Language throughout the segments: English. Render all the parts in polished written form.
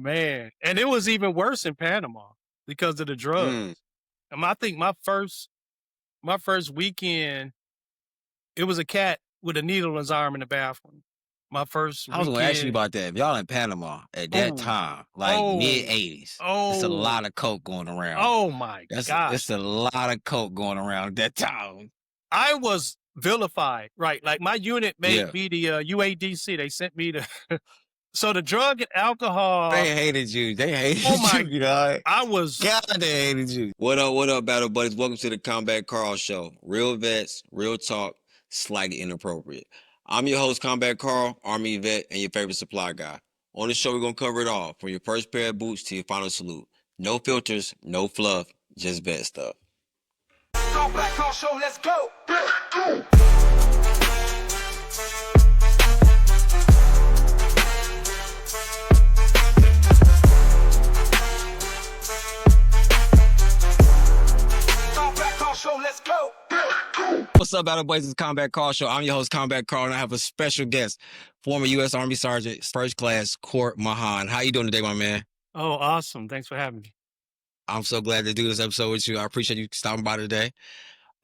Man, and it was even worse in Panama because of the drugs. Mm. I think my first weekend, it was a cat with a needle in his arm in the bathroom. My first I was gonna ask you weekend. about that. If y'all in Panama at that Oh, time, like mid oh, '80s, it's a lot oh, of coke going around. oh my It's gosh. a lot of coke going around at that time. I was vilified, right? Like my unit made Yeah, me the UADC. They sent me to so the drug and alcohol. they hated you. They Oh hated my, you, dog. I was. God, they hated you. What up, battle buddies? Welcome to the Combat Carl Show. Real vets, real talk, slightly inappropriate. I'm your host, Combat Carl, Army vet, and your favorite supply guy. On the show, we're gonna cover it all, from your first pair of boots to your final salute. No filters, no fluff, just vet stuff. Combat Carl Show, let's go. Combat Carl Show, let's go. What's up, battle boys? It's Combat Carl Show. I'm your host, Combat Carl, and I have a special guest, former U.S. Army Sergeant, First Class Cort Mahan. How you doing today, my man? Oh, awesome! Thanks for having me. I'm so glad to do this episode with you. I appreciate you stopping by today.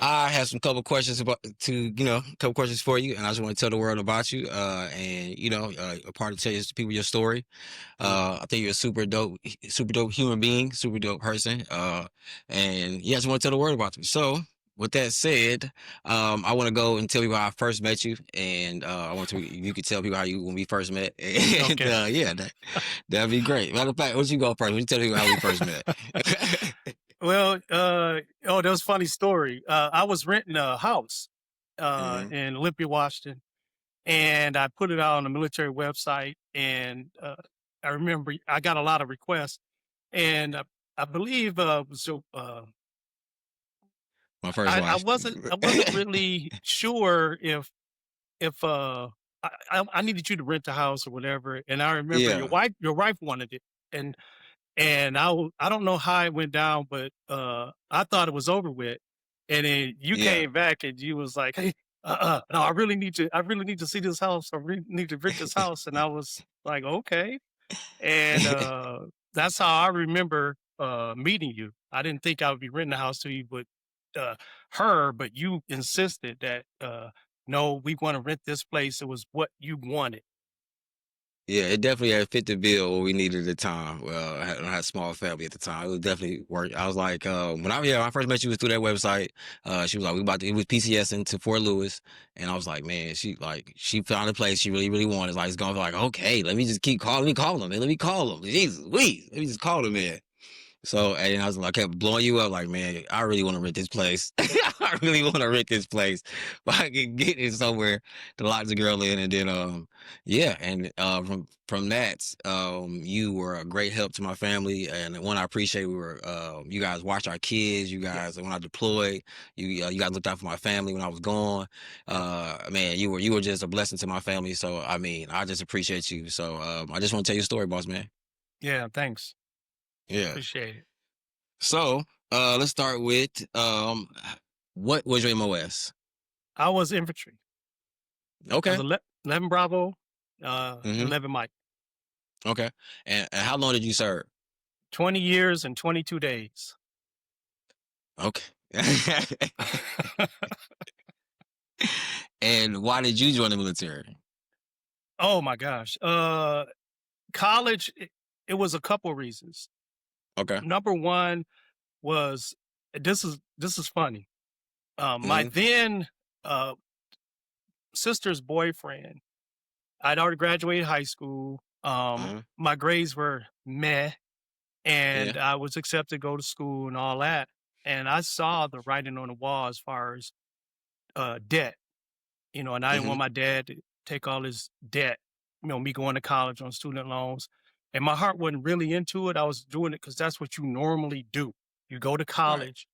I have some couple questions couple questions for you, and I just want to tell the world about you. A part to tell you people your story. I think you're a super dope human being, super dope person. And yeah, I just want to tell the world about you. So, with that said, I want to go and tell people how I first met you, and you could tell people when we first met. And Okay. that'd be great. Matter of fact, why don't you go first? Why don't you tell people how we first met? Well, that was a funny story. I was renting a house Mhm. in Olympia, Washington, and I put it out on the military website. And I remember I got a lot of requests, and I believe My first wife. I wasn't really sure if I needed you to rent the house or whatever. And I remember Yeah. your wife wanted it, and I don't know how it went down, but I thought it was over with. And then you Yeah. came back and you was like, "Hey, no, I really need to see this house. I really need to rent this house." And I was like, "Okay." And that's how I remember meeting you. I didn't think I would be renting a house to you, but but you insisted that no, we want to rent this place. It was what you wanted. Yeah, it definitely had fit the bill what we needed at the time. Well, I had a small family at the time. It was definitely work. I was like, when I first met you was through that website. She was like, it was PCS into Fort Lewis. And I was like, man, she found a place she really, really wanted. Like, it's going to be like, okay, let me just keep calling. Let me call him, man. Let me call him. Jesus, please. Let me just call him, man. So, and I was like, kept blowing you up, like, man, I really want to rent this place. I really want to rent this place, but I can get it somewhere to lock the girl in, and then, from that, you were a great help to my family, and one I appreciate. You guys watched our kids. You guys, when I deployed, you guys looked out for my family when I was gone. Man, you were just a blessing to my family. So, I mean, I just appreciate you. So, I just want to tell you a story, boss man. Yeah, thanks. Yeah. Appreciate it. So, let's start with what was your MOS? I was infantry. I Okay. was 11 Bravo, Mm-hmm. 11 Mike. Okay. And how long did you serve? 20 years and 22 days. Okay. And why did you join the military? Oh my gosh. College, it was a couple reasons. Okay. Number one was this is funny. My Mm-hmm. then sister's boyfriend, I'd already graduated high school. Uh-huh. My grades were meh, and Yeah. I was accepted to go to school and all that. And I saw the writing on the wall as far as debt, and I didn't Mm-hmm. want my dad to take all his debt, me going to college on student loans. And my heart wasn't really into it. I was doing it because that's what you normally do. You go to Right. college,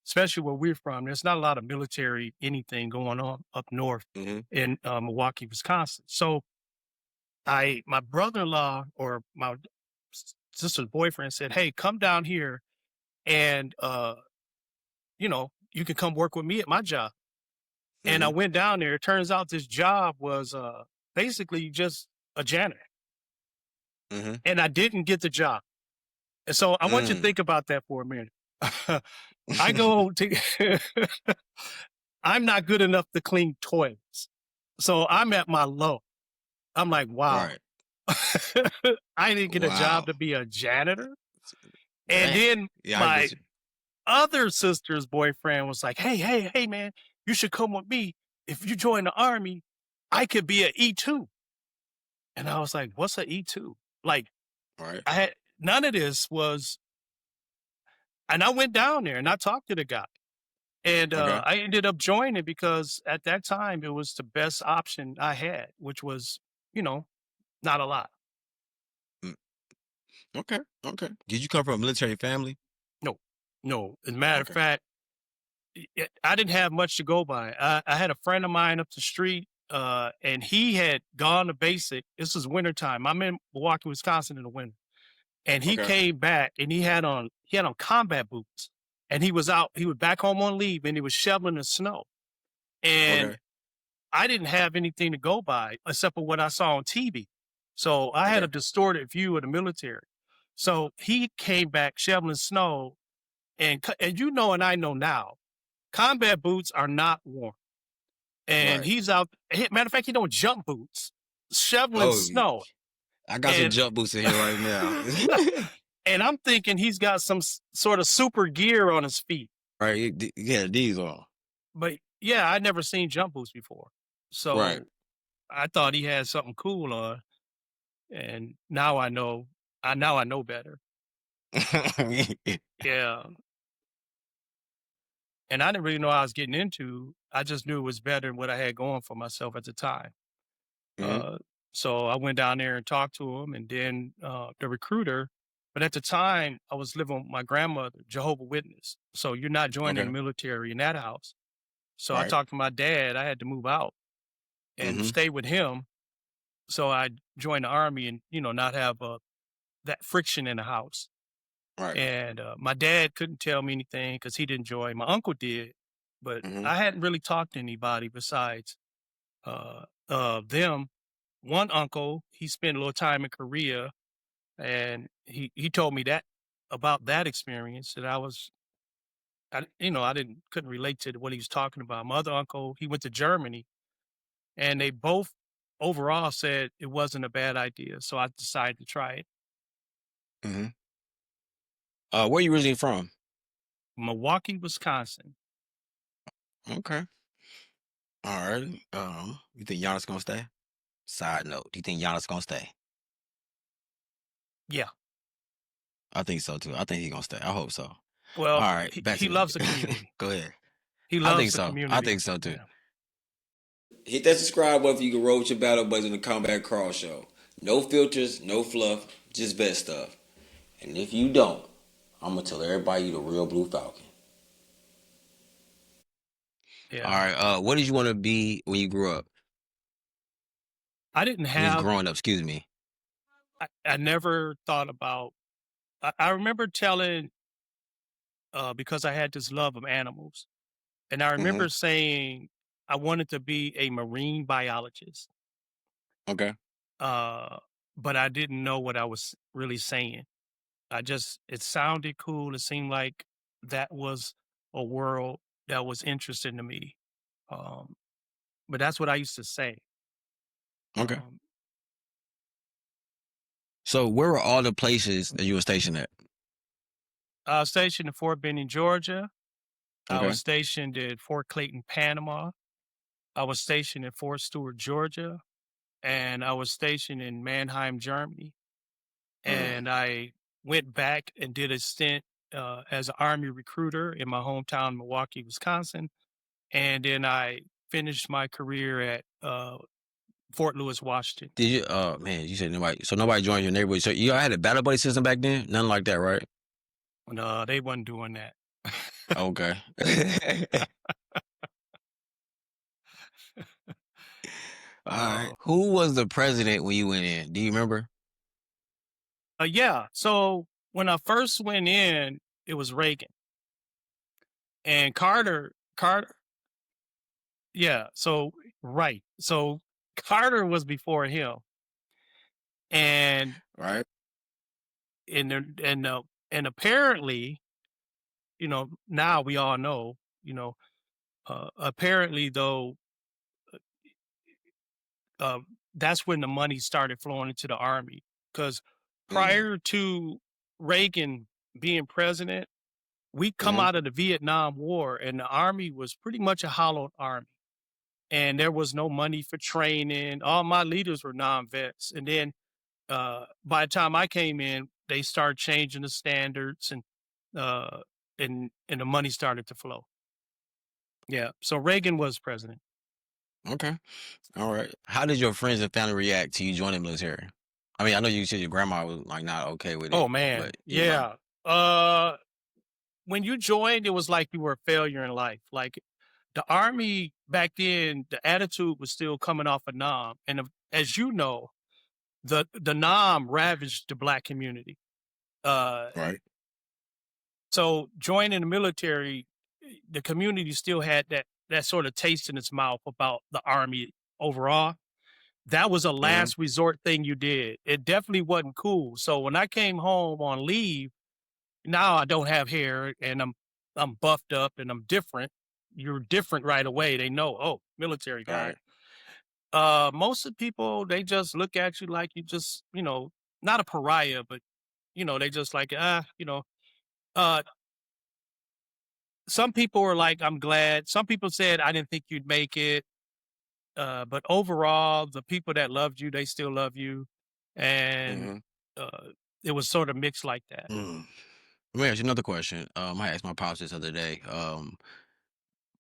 especially where we're from. There's not a lot of military anything going on up north Mm-hmm. in Milwaukee, Wisconsin. So my brother-in-law or my sister's boyfriend said, "Hey, come down here and, you can come work with me at my job." And I Mm-hmm. went down there. It turns out this job was basically just a janitor. and I didn't get the job. And so I want you to Mm. think about that for a minute. I go to I'm not good enough to clean toilets. So I'm at my low. I'm like, wow. Right. I didn't get a job Wow. to be a janitor. And Dang. then Yeah, I my get you. other sister's boyfriend was like, hey, man, you should come with me. If you join the army, I could be an E2. And I was like, what's an E2? Like, Right. I had none of this was, and I went down there and I talked to the guy. And Okay. I ended up joining because at that time it was the best option I had, which was, you know, not a lot. Mm. Okay. Okay. Did you come from a military family? No, no. As a matter of Okay. fact, I didn't have much to go by. I had a friend of mine up the street, and he had gone to basic. This was wintertime. I'm in Milwaukee, Wisconsin in the winter. And he Okay. came back and he had on combat boots. And he was back home on leave and he was shoveling the snow. And Okay. I didn't have anything to go by except for what I saw on TV. So I had a Okay. distorted view of the military. So he came back shoveling snow, and you know, and I know now, combat boots are not warm. And Right. he's out. Matter of fact, he don't jump boots, shoveling Oh, snow, I got some and jump boots in here right now. and I'm thinking he's got some sort of super gear on his feet. Right. Yeah, these are. But yeah, I'd never seen jump boots before, Right. so I thought he had something cool on. And now I know. I know better. Yeah, and I didn't really know what I was getting into. I just knew it was better than what I had going for myself at the time. Mhm. Uh, so I went down there and talked to him, and then the recruiter. But at the time, I was living with my grandmother, Jehovah Witness. So you're not joining the Okay. military in that house. So I Right. talked to my dad. I had to move out and Mhm. stay with him. So I joined the army and not have that friction in the house. Right. And my dad couldn't tell me anything because he didn't join. My uncle did, but Mhm. I hadn't really talked to anybody besides them. One uncle, he spent a little time in Korea, and he told me that about that experience that I didn't couldn't relate to what he was talking about. My other uncle, he went to Germany, and they both overall said it wasn't a bad idea. So I decided to try it. Mhm. Where you originally from? Milwaukee, Wisconsin. Okay. All right. You think Giannis gonna stay? Side note, do you think Giannis gonna stay? Yeah. I think so too. I think he's gonna stay. I hope so. Well, All right, back he to loves the the community. go ahead. He I loves think the so. I community. think so too. Yeah. Hit that subscribe button if you can roll with your battle buddies in the Combat Crawl Show. No filters, no fluff, just vet stuff. And if you don't, I'm gonna tell everybody you the real Blue Falcon. All Yeah. right. What did you want to be when you grew up? I didn't When you was have growing up, excuse me. I never thought about I remember telling because I had this love of animals. And I Mm-hmm. remember saying I wanted to be a marine biologist. Okay. Uh, but I didn't know what I was really saying. It sounded cool. It seemed like that was a world that was interesting to me. Um, but that's what I used to say. Okay. Um, So where were all the places that you were stationed at? I was stationed in Fort Benning, Georgia. I Okay. was stationed at Fort Clayton, Panama. I was stationed at Fort Stewart, Georgia, and I was stationed in Mannheim, Germany. Mm. And I went back and did a stint as an Army recruiter in my hometown, Milwaukee, Wisconsin. And then I finished my career at Fort Lewis, Washington. Did you? Man, you said nobody. So nobody joined your neighborhood. So you all had a battle buddy system back then? Nothing like that, right? No, they wasn't doing that. Okay. All right. uh, Who was the president when you went in? Do you remember? yeah. So when I first went in, it was Reagan and Carter. Yeah. So right. So Carter was before him. And Right. and there- and apparently, now we all know, apparently though, uh, that's when the money started flowing into the army. Because Mm. prior to Reagan being president, we come Mhm. out of the Vietnam War, and the army was pretty much a hollowed army. And there was no money for training. All my leaders were non-vets. And then by the time I came in, they started changing the standards, uh, and the money started to flow. Yeah. So Reagan was president. Okay. All right. How did your friends and family react to you joining the military? I mean, I know you said your grandma was like not okay with Oh it, but man, your mom. yeah. Uh, when you joined, it was like you were a failure in life. Like the army back then, the attitude was still coming off of Nam, and as you know, the Nam ravaged the black community. Uh, Right. so joining the military, the community still had that sort of taste in its mouth about the army overall. That was a Mhm. last resort thing you did. It definitely wasn't cool. So when I came home on leave, now I don't have hair and I'm buffed up and I'm different. You're different right away. They know, oh, military guy. Right. Most of the people, they just look at you like you just, not a pariah, but they just like, uh some people were like, I'm glad. Some people said I didn't think you'd make it. But overall, the people that loved you, they still love you. And Mhm. uh it was sort of mixed like that. Mm. Let me ask you another question. I asked my pops this other day.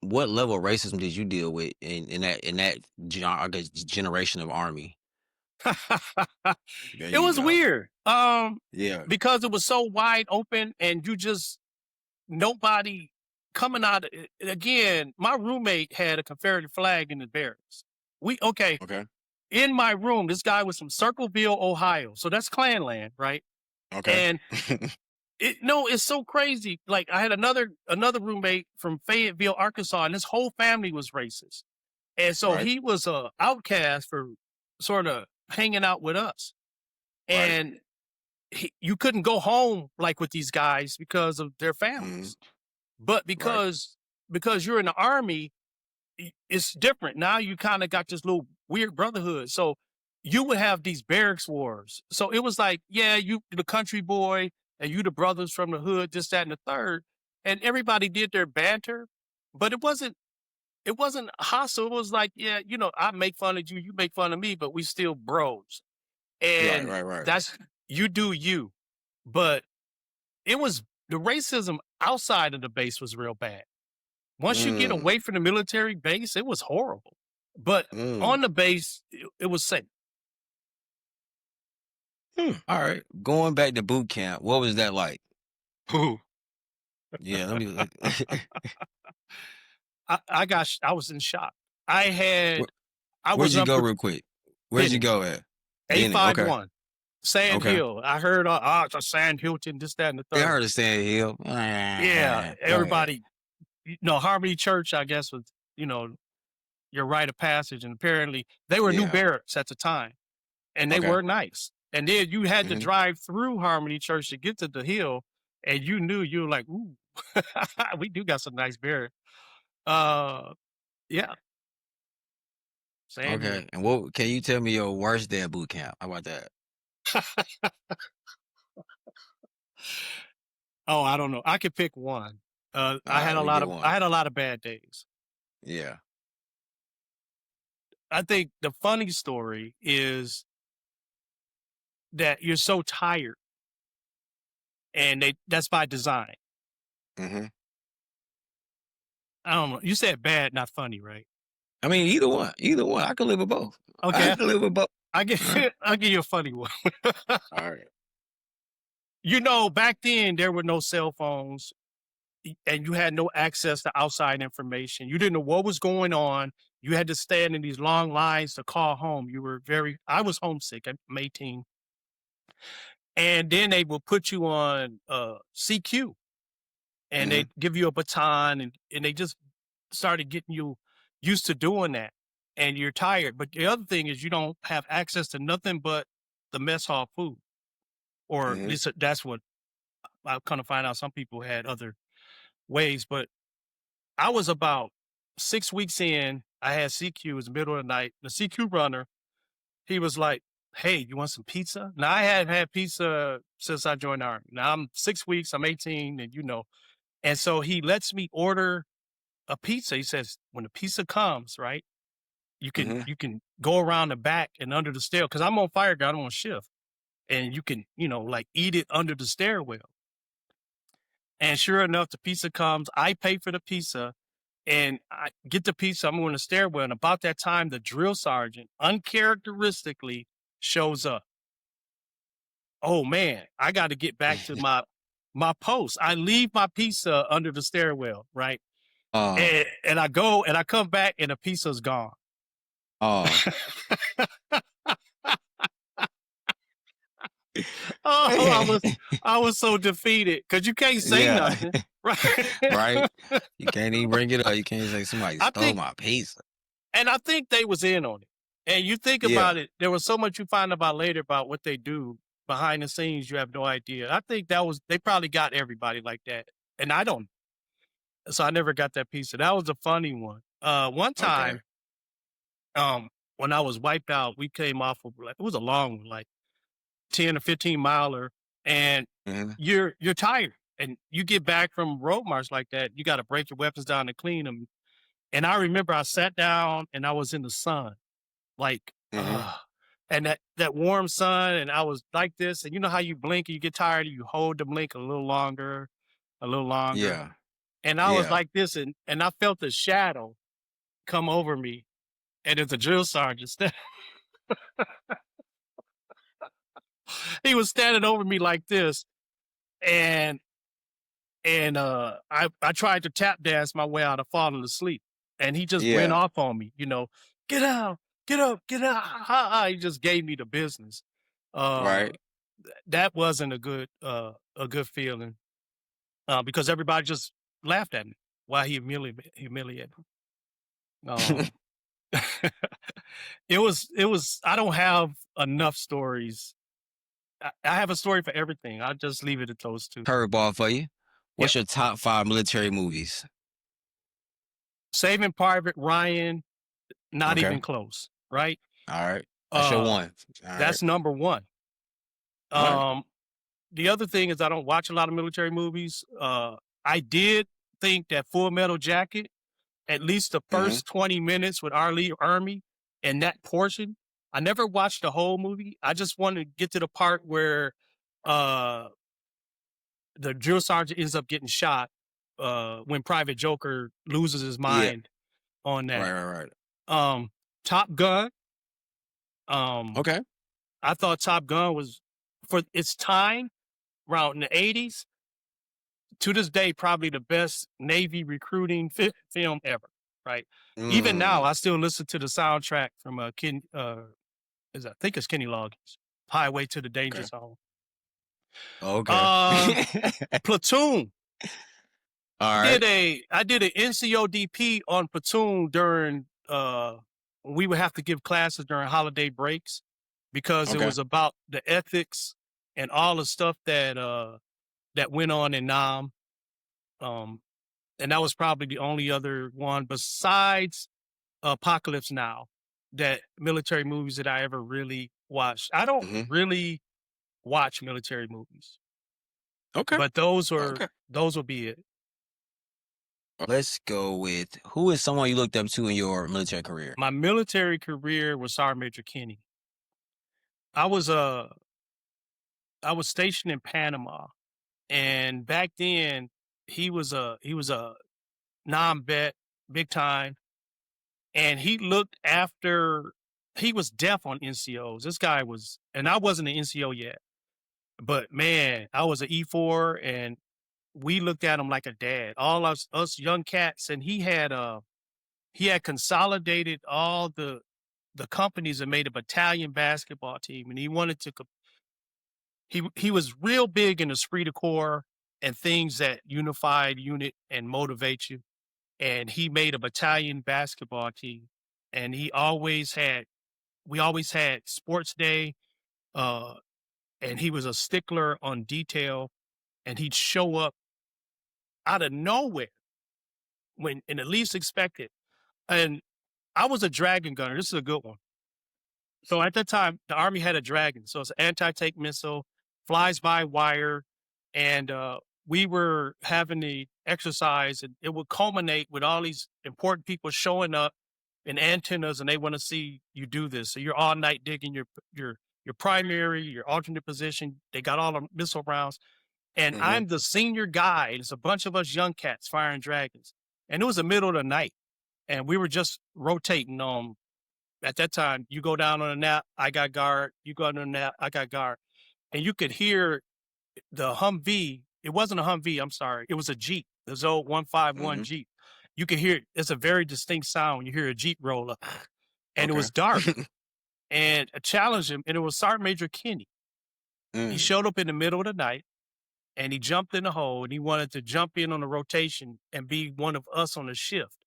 What level of racism did you deal with I guess generation of army? There It you was go. weird. Yeah. Because it was so wide open and you just nobody coming out again, my roommate had a Confederate flag in his barracks. Okay, Okay. in my room, this guy was from Circleville, Ohio. So that's Klanland, right? Okay. And it's so crazy. Like I had another roommate from Fayetteville, Arkansas, and his whole family was racist. And so Right. he was a outcast for sort of hanging out with us. Right. And you couldn't go home like with these guys because of their Mhm. families. But Right. because you're in the army, it's different. Now you kind of got this little weird brotherhood. So you would have these barracks wars. So it was like, yeah, you the country boy and you the brothers from the hood, this, that, and the third. And everybody did their banter, but it wasn't hostile. It was like, yeah, I make fun of you, you make fun of me, but we still bros. Right. And Right. Right. that's you do you. But it was the racism outside of the base was real bad. Once you get Mm. away from the military base, it was horrible. But Mm. on the base, it was safe. All right. Going back to boot camp, what was that like? Ooh. Yeah. Let me. I was in shock. I Where, had I where'd was you go, real quick? Where'd you Benny, go at? Benny. Okay. 851, Sand Okay. Hill. I heard it's a Sand Hilton, this, that, and the Yeah, I third. heard it saying Hill. Yeah, Go ahead. everybody, Harmony Church, I guess, was, your rite of passage. And apparently they were new Yeah. barracks at the time. And they Okay. were nice. And then you had to Hmm. drive through Harmony Church to get to the hill, and you were like, "Ooh, we do got some nice beer." Uh, yeah, Sand Hill. Okay. And what can you tell me your worst day at boot camp? How about that? Oh, I don't know. I could pick one. All right, let me get I one. had a lot of bad days. Yeah. I think the funny story is that you're so tired, and that's by design. Hmm. I don't know. You said bad, not funny, right? I mean, either one. Either one. I could live with both. I Okay, could live with both. I get I'll give you a funny one. All right. Back then there were no cell phones and you had no access to outside information. You didn't know what was going on. You had to stand in these long lines to call home. I was homesick. I'm 18. And then they will put you on CQ and Hmm. they give you a baton and they just started getting you used to doing that. And you're tired. But the other thing is you don't have access to nothing but the mess hall food, or at Mhm. least that's what I kind of find out. Some people had other ways, but I was about 6 weeks in. I had CQ. It was the middle of the night. The CQ runner, he was like, "Hey, you want some pizza?" Now I hadn't had pizza since I joined the army. Now I'm 6 weeks. I'm 18, and and so he lets me order a pizza. He says, "When the pizza comes, right, Mhm. you can go around the back and under the stair because I'm on fire guard. I'm on shift, and you can like eat it under the stairwell." And sure enough, the pizza comes. I pay for the pizza. And I get the pizza. I'm on the stairwell. And about that time, the drill sergeant uncharacteristically shows up. Oh man, I got to get back to my post. I leave my pizza under the stairwell, right? Oh, And I go and I come back and the pizza's gone. oh. Oh, I was so defeated because you can't say Yeah. nothing, right? Right? You can't even bring it up. You can't say somebody I stole think, my pizza. and I think they was in on it. And you think Yeah. about it, there was so much you find about later about what they do behind the scenes. You have no idea. I think they probably got everybody like that, and I don't. So I never got that pizza. That was a funny one. One Okay. time, when I was wiped out, we came off of it was a long one, like 10 or 15 miler, and Mhm. you're tired, and you get back from road march like that. You got to break your weapons down and clean them. And I remember I sat down and I was in the sun, like, Mhm. and that warm sun, and I was like this, and you know how you blink and you get tired, you hold the blink a little longer, Yeah. and I was Yeah. like this, and I felt a shadow come over me, and it's a drill sergeant. He was standing over me like this, and I tried to tap dance my way out of falling asleep, and he just went Yeah. off on me, get down, get up, get out. He just gave me the business. Uh, Right. that wasn't a good feeling, because everybody just laughed at me while he humiliated me. Um, it was. I don't have enough stories. I have a story for everything. I just leave it at those two. Curveball for you. Yep. What's your top 5 military movies? Saving Private Ryan, not Okay. even close. Right. All right. That's your Uh, one. All right. that's number one. All right. Um, the other thing is I don't watch a lot of military movies. I did think that Full Metal Jacket, at least the Mhm. first 20 minutes with R. Lee Ermey and that portion, I never watched the whole movie. I just wanted to get to the part where uh, the drill sergeant ends up getting shot, when Private Joker loses his Yeah. mind on Right, that. right, right. Um, Top Gun, um, Okay. I thought Top Gun was, for its time, around in the 80s, to this day, probably the best Navy recruiting film ever, right? Even now, Mm. I still listen to the soundtrack from I think it's Kenny Loggins, Highway to the Danger Okay. Zone. Okay. Uh, Platoon. All right. I did an NCODP on Platoon during we would have to give classes during holiday breaks because it Okay. was about the ethics and all the stuff that went on in Nam. Um, and that was probably the only other one besides Apocalypse Now, that military movies that I ever really watched. I don't Mhm. really watch military movies, Okay. but Okay. those will be it. Let's go with who is someone you looked up to in your military career? My military career was Sergeant Major Kenny. I was I was stationed in Panama, and back then he was a non-vet, big time, and he looked after. He was deaf on NCOs. This guy was, and I wasn't an NCO yet, but man, I was an E4, and we looked at him like a dad. All us young cats, and he had consolidated all the companies and made a battalion basketball team, and he wanted to. He was real big in the esprit de corps and things that unified unit and motivate you. And he made a battalion basketball team, and we always had sports day. uh, and he was a stickler on detail, and he'd show up out of nowhere when in the least expected. And I was a dragon gunner. This is a good one. So at that time, the Army had a Dragon. So it's an anti-tank missile, flies by wire, and we were having the exercise, and it would culminate with all these important people showing up in antennas, and they want to see you do this. So you're all night digging your primary, your alternate position. They got all the missile rounds, and Mhm. I'm the senior guy. And it's a bunch of us young cats firing dragons, and it was the middle of the night, and we were just rotating on at that time, you go down on a nap, I got guard. You go on a nap, I got guard. And you could hear the Humvee. It wasn't a Humvee, I'm sorry. It was a Jeep, this old 151 Mhm. Jeep. You could hear it. It's a very distinct sound when you hear a Jeep roll up. And it Okay. was dark. And I challenged him, and it was Sergeant Major Kenny. He Mm. showed up in the middle of the night, and he jumped in the hole, and he wanted to jump in on the rotation and be one of us on the shift.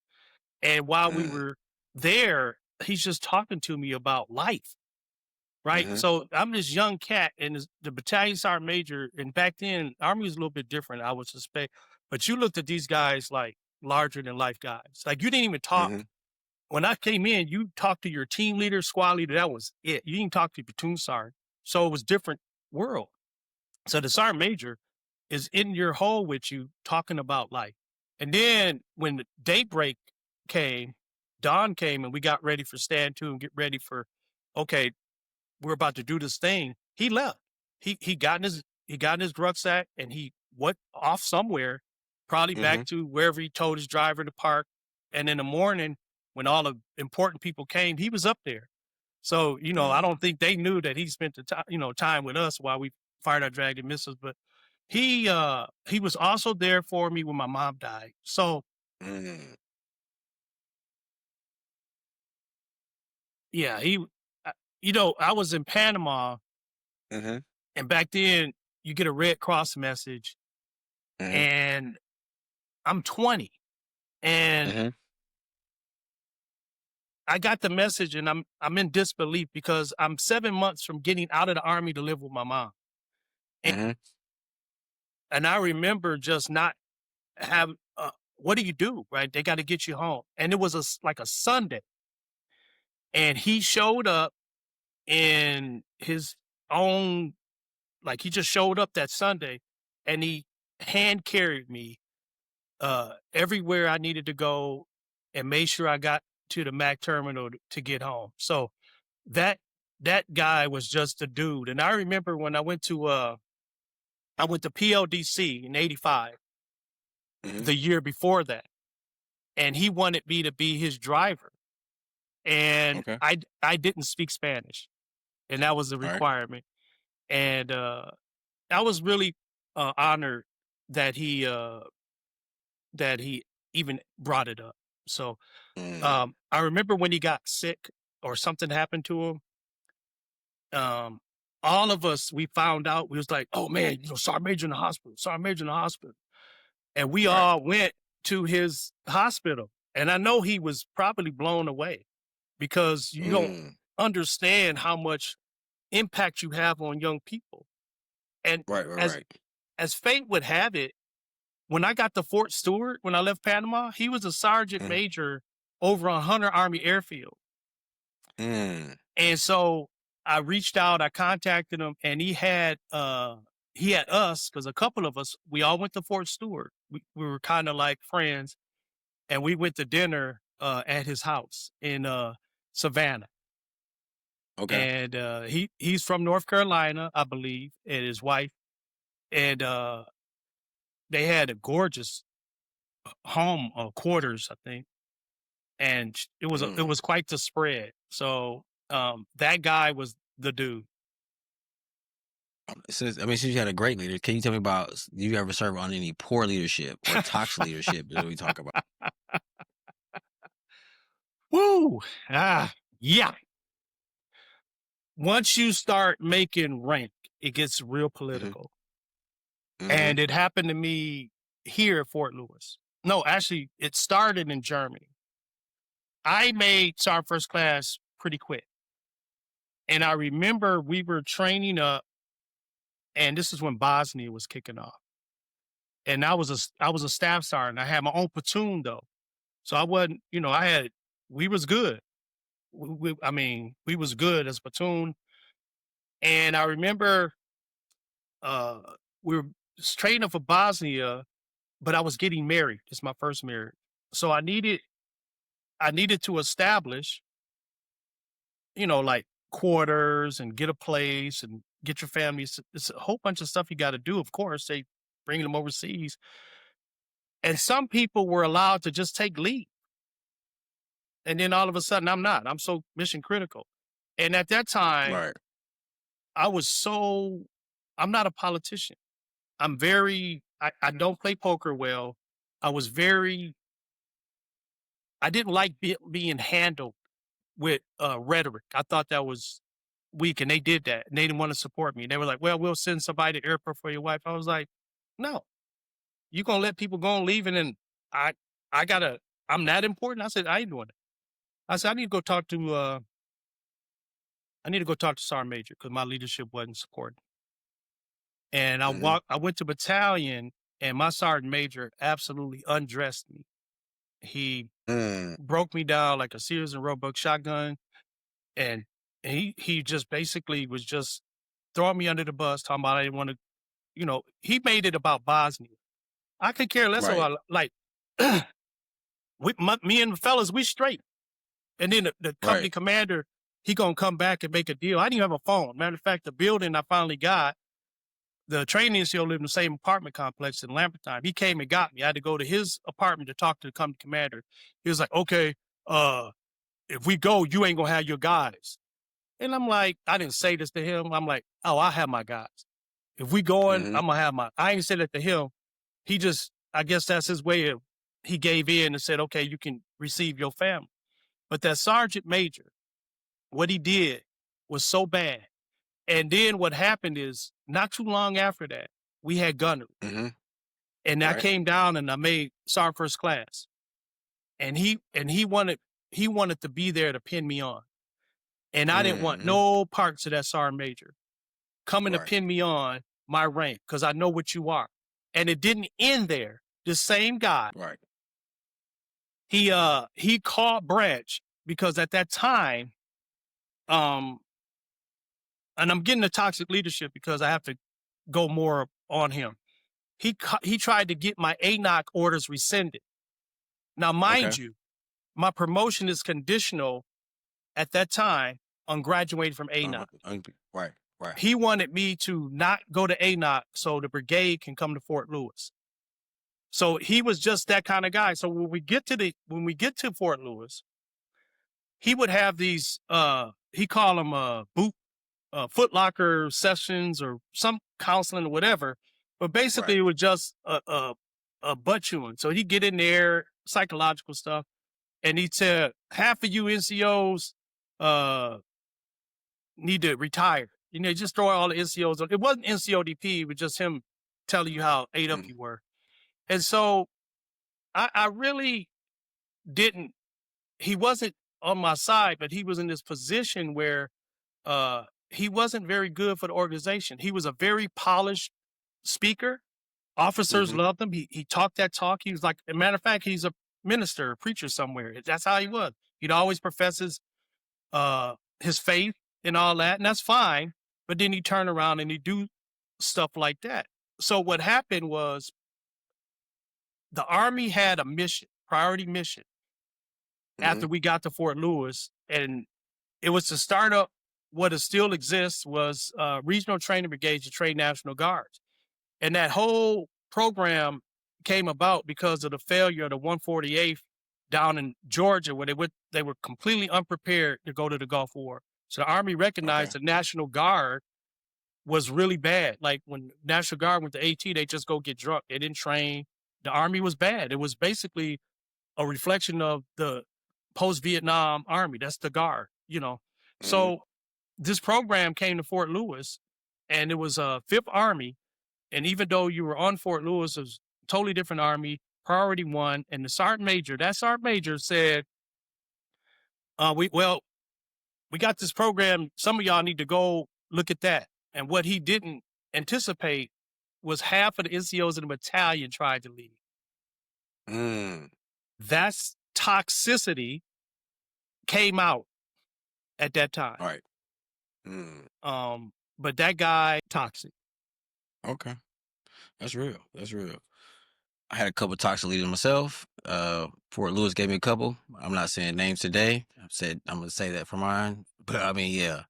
And while we Mm. were there, he's just talking to me about life. Right? Mhm. So I'm this young cat, and the battalion sergeant major, and back then, Army was a little bit different, I would suspect. But you looked at these guys like larger than life guys. Like you didn't even talk. Mhm. When I came in, you talked to your team leader, squad leader. That was it. You didn't talk to your platoon sergeant. So it was different world. So the sergeant major is in your hole with you talking about life. And then when the daybreak came, dawn came, and we got ready for stand two and get ready for, okay, we're about to do this thing. He left. He got in his rucksack, and he went off somewhere, probably back Mhm. to wherever he told his driver to park. And in the morning, when all the important people came, he was up there. So, I Mm. don't think they knew that he spent the time, time with us while we fired our Dragon missiles. But he was also there for me when my mom died. So Mm. yeah, uh, I was in Panama, Mhm. and back then you get a Red Cross message, Mhm. and I'm 20, and Mhm. I got the message, and I'm in disbelief because I'm 7 months from getting out of the Army to live with my mom. And, Mhm. and I remember just not having, what do you do? Right? They got to get you home. And it was like a Sunday, and he showed up in his own, like he just showed up that Sunday, and he hand carried me everywhere I needed to go, and made sure I got to the Mac terminal to get home. So that that guy was just a dude. And I remember when I went to PLDC in '85, Mhm. the year before that, and he wanted me to be his driver. And Okay. I didn't speak Spanish, and that was a All right. requirement. And I was really honored that he even brought it up. So Mm. I remember when he got sick or something happened to him. Um, all of us, we found out, we was like, oh man, Sergeant Major in the hospital, Sergeant Major in the hospital. And we Right. all went to his hospital. And I know he was probably blown away because you don't Mm. understand how much impact you have on young people. And Right. Right. as Right. as fate would have it, when I got to Fort Stewart, when I left Panama, he was a sergeant Mhm. major over on Hunter Army Airfield. Mm. And so I reached out, I contacted him, and he had us, because a couple of us, we all went to Fort Stewart. We were kind of like friends, and we went to dinner at his house in Savannah. Okay. And he's from North Carolina, I believe, and his wife. And they had a gorgeous home quarters, I think. And it Mm. was quite the spread. So that guy was the dude. Since you had a great leader, can you tell me about do you ever serve on any poor leadership or toxic leadership that we talk about? Woo! Yeah. Once you start making rank, it gets real Mhm. political. Mhm. And it happened to me here at Fort Lewis. No, actually, it started in Germany. I made Sergeant First Class pretty quick. And I remember we were training up, and this is when Bosnia was kicking off. And I was a staff sergeant. I had my own platoon though. So I wasn't, we was good. I mean, we was good as a platoon. And I remember uh we were training for Bosnia, but I was getting married. It's my first marriage. So I needed to establish, like quarters and get a place and get your family. It's a whole bunch of stuff you got to do. Of course, they bring them overseas. And some people were allowed to just take leave. And then all of a sudden I'm not. I'm so mission critical. And at that time, Right. I was so I'm not a politician. I don't play poker well. I was very I didn't like being handled with rhetoric. I thought that was weak, and they did that, and they didn't want to support me. They were like, "Well, we'll send somebody to the airport for your wife." I was like, "No, you gonna let people go and leave, and then I, I gotta, I'm that important." I said, "I ain't doing it." I said, I need to go talk to Sergeant Major because my leadership wasn't supporting." And Mhm. I went to battalion, and my Sergeant Major absolutely undressed me. He Mm. broke me down like a Sears and Roebuck shotgun, and he just basically was just throwing me under the bus, talking about I didn't want to, he made it about Bosnia. I could care less Right. about like me and the fellas, we straight. And then the company Right. commander, he gonna come back and make a deal. I didn't even have a phone. Matter of fact, the building I finally got, the training NCO lived in the same apartment complex in Lambertine. He came and got me. I had to go to his apartment to talk to the company commander. He was like, "Okay, if we go, you ain't gonna have your guys." And I'm like, I didn't say this to him. I'm like, "Oh, I have my guys. If we going, Mhm. I'm gonna have my." I ain't said it to him. He just, I guess that's his way of. He gave in and said, "Okay, you can receive your family." But that sergeant major, what he did was so bad. And then what happened is, not too long after that, we had gunnery, Mhm. and I Right. came down and I made sergeant first class, and he wanted to be there to pin me on, and I didn't want Mhm. no parts of that sergeant major coming to Right. pin me on my rank because I know what you are. And it didn't end there. The same guy, Right. he called Branch because at that time, um, and I'm getting the toxic leadership because I have to go more on him. He tried to get my ANOC orders rescinded. Now, mind Okay. you, my promotion is conditional at that time on graduating from ANOC. Right. Right. He wanted me to not go to ANOC so the brigade can come to Fort Lewis. So he was just that kind of guy. So when we get to Fort Lewis, he would have these he called them Foot Locker sessions or some counseling or whatever. But basically Right. it was just a butt chewing. So he'd get in there, psychological stuff, and he'd say half of you NCOs need to retire. Just throw all the NCOs. It wasn't NCODP, it was just him telling you how ate up Mm. you were. And so I really didn't he wasn't on my side, but he was in this position where he wasn't very good for the organization. He was a very polished speaker. Officers Mhm. loved him. He talked that talk. He was like, a matter of fact, he's a minister, a preacher somewhere. That's how he was. He'd always profess his faith and all that, and that's fine. But then he turn around and he do stuff like that. So what happened was the Army had a mission, priority mission, after Mhm. we got to Fort Lewis, and it was to start up what it still exists was regional training brigades to train National Guards. And that whole program came about because of the failure of the 148th down in Georgia, where they were completely unprepared to go to the Gulf War. So the Army Okay. recognized the National Guard was really bad. Like when National Guard went to AT, they just go get drunk. They didn't train. The Army was bad. It was basically a reflection of the post-Vietnam Army. That's the Guard. Mhm. So this program came to Fort Lewis, and it was a Fifth Army. And even though you were on Fort Lewis, it was a totally different Army, Priority One. And that Sergeant Major said, we we got this program. Some of y'all need to go look at that. And what he didn't anticipate was half of the NCOs in the battalion tried to leave. That's toxicity came out at that time. All right. But that guy toxic. Okay. That's real. That's real. I had a couple toxic leaders myself. Fort Lewis gave me a couple. I'm not saying names today. I'm gonna say that for mine. But I mean, yeah.